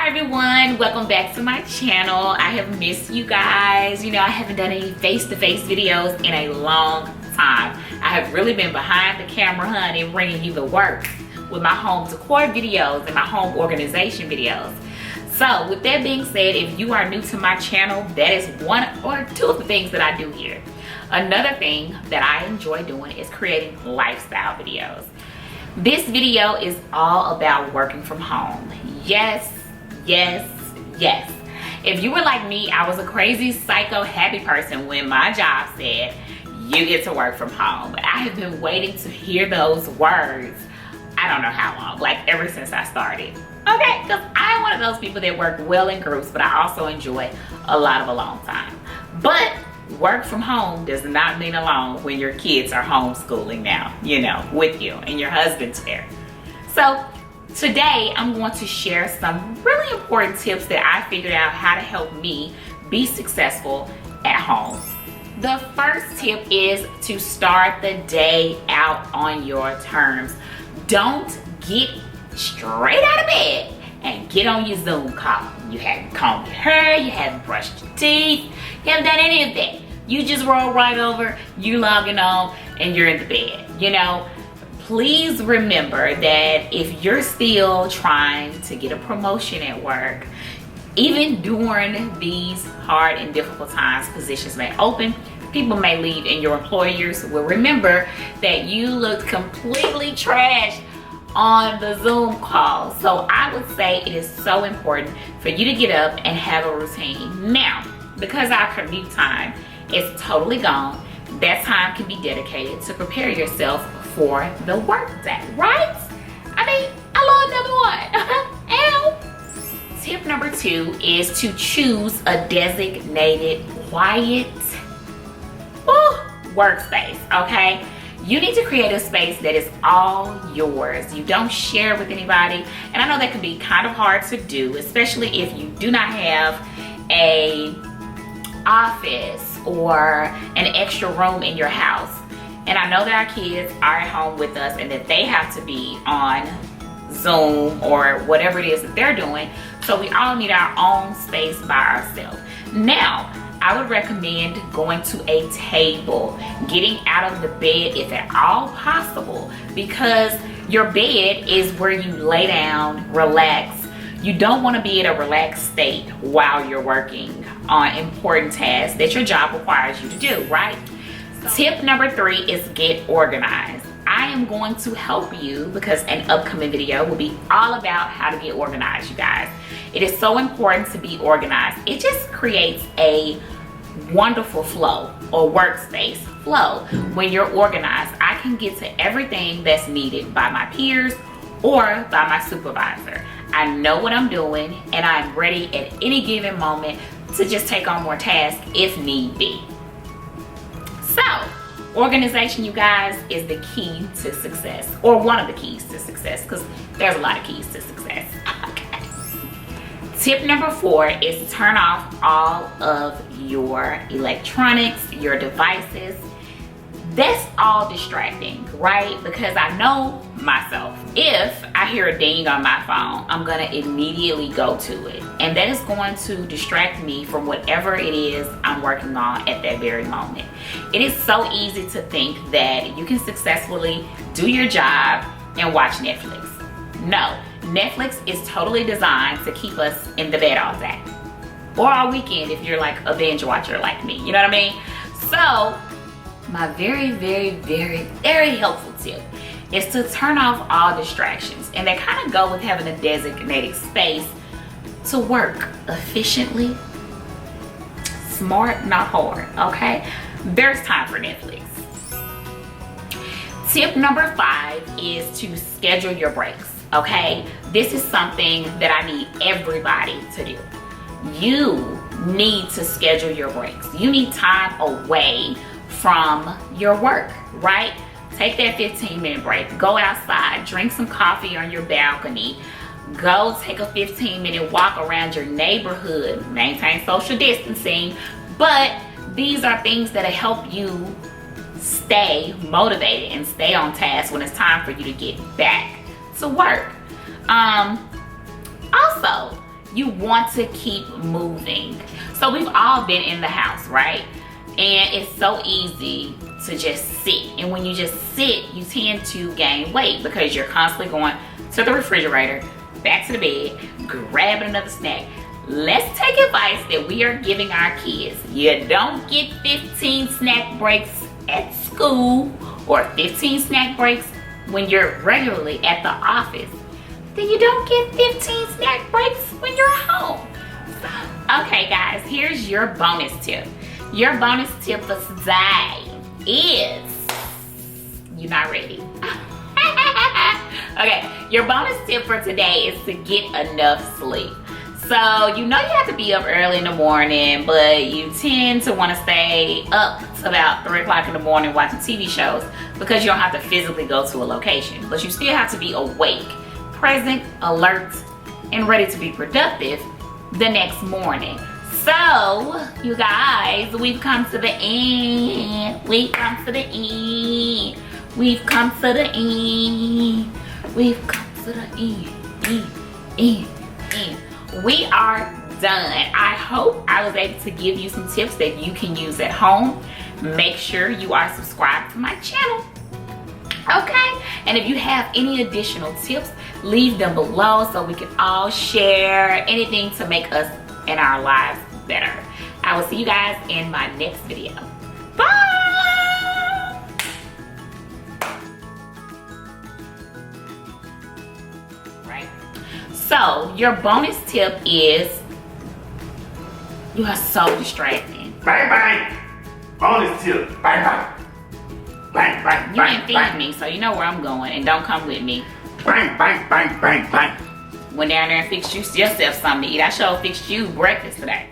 everyone, welcome back to my channel. I have missed you guys. You know, I haven't done any face-to-face videos in a long time. I have really been behind the camera, honey, bringing you the work with my home decor videos and my home organization videos. So with that being said, if you are new to my channel, that is one or two of the things that I do here. Another thing that I enjoy doing is creating lifestyle videos. This video is all about working from home. Yes, yes, yes. If you were like me, I was a crazy, psycho, happy person when my job said, you get to work from home. But I have been waiting to hear those words, I don't know how long, like ever since I started. Okay, because I'm one of those people that work well in groups, but I also enjoy a lot of alone time. But work from home does not mean alone when your kids are homeschooling now, you know, with you and your husband's there. So today I'm going to share some really important tips that I figured out how to help me be successful at home. The first tip is to start the day out on your terms. Don't get straight out of bed and get on your Zoom call. You haven't combed your hair, you haven't brushed your teeth, you haven't done any of that. You just roll right over, you logging on, and you're in the bed. You know, please remember that if you're still trying to get a promotion at work, even during these hard and difficult times, positions may open, people may leave, and your employers will remember that you looked completely trash on the Zoom call. So I would say it is so important for you to get up and have a routine. Now, because our commute time is totally gone, that time can be dedicated to prepare yourself for the work day, right? I mean, I love number one. Ow. Tip number 2 is to choose a designated quiet workspace, okay? You need to create a space that is all yours. You don't share with anybody. And I know that can be kind of hard to do, especially if you do not have a office or an extra room in your house. And I know that our kids are at home with us and that they have to be on Zoom or whatever it is that they're doing. So we all need our own space by ourselves. Now, I would recommend going to a table, getting out of the bed if at all possible, because your bed is where you lay down, relax. You don't want to be in a relaxed state while you're working on important tasks that your job requires you to do, right? Tip number 3 is get organized. I am going to help you because an upcoming video will be all about how to get organized, you guys. It is so important to be organized. It just creates a wonderful flow or workspace flow. When you're organized, I can get to everything that's needed by my peers or by my supervisor. I know what I'm doing and I'm ready at any given moment to just take on more tasks if need be. So, organization, you guys, is the key to success, or one of the keys to success, because there's a lot of keys to success. Okay. Tip number 4 is to turn off all of your electronics, your devices. That's all distracting, right? Because I know myself, if I hear a ding on my phone, I'm gonna immediately go to it. And that is going to distract me from whatever it is I'm working on at that very moment. It is so easy to think that you can successfully do your job and watch Netflix. No, Netflix is totally designed to keep us in the bed all day. Or all weekend if you're like a binge watcher like me, you know what I mean? So, my very, very, very, very helpful tip is to turn off all distractions. And they kind of go with having a designated space to work efficiently, smart, not hard, okay? There's time for Netflix. Tip number 5 is to schedule your breaks, okay? This is something that I need everybody to do. You need to schedule your breaks. You need time away from your work, right? Take that 15-minute break. Go outside, drink some coffee on your balcony. Go take a 15-minute walk around your neighborhood. Maintain social distancing. But these are things that help you stay motivated and stay on task when it's time for you to get back to work. Also, You want to keep moving. So we've all been in the house, right? And it's so easy to just sit. And when you just sit, you tend to gain weight because you're constantly going to the refrigerator, back to the bed, grabbing another snack. Let's take advice that we are giving our kids. You don't get 15 snack breaks at school or 15 snack breaks when you're regularly at the office. Then you don't get 15 snack breaks when you're home. Okay guys, here's your bonus tip. Your bonus tip for today is, you're not ready. Okay, your bonus tip for today is to get enough sleep. So you know you have to be up early in the morning, but you tend to want to stay up to about 3 o'clock in the morning watching TV shows because you don't have to physically go to a location. But you still have to be awake, present, alert, and ready to be productive the next morning. So, you guys, we've come to the end. We've come to the end. We've come to the end. We've come to the end. We are done. I hope I was able to give you some tips that you can use at home. Make sure you are subscribed to my channel. Okay? And if you have any additional tips, leave them below so we can all share anything to make us and our lives better. I will see you guys in my next video. Bye! Right. So your bonus tip is, you are so distracting. Bang bang. Bonus tip. Bang bang. Bang bang. You didn't feed me, so you know where I'm going, and don't come with me. Bang bang bang bang bang. Went down there and fixed you yourself something to eat. I sure fixed you breakfast today.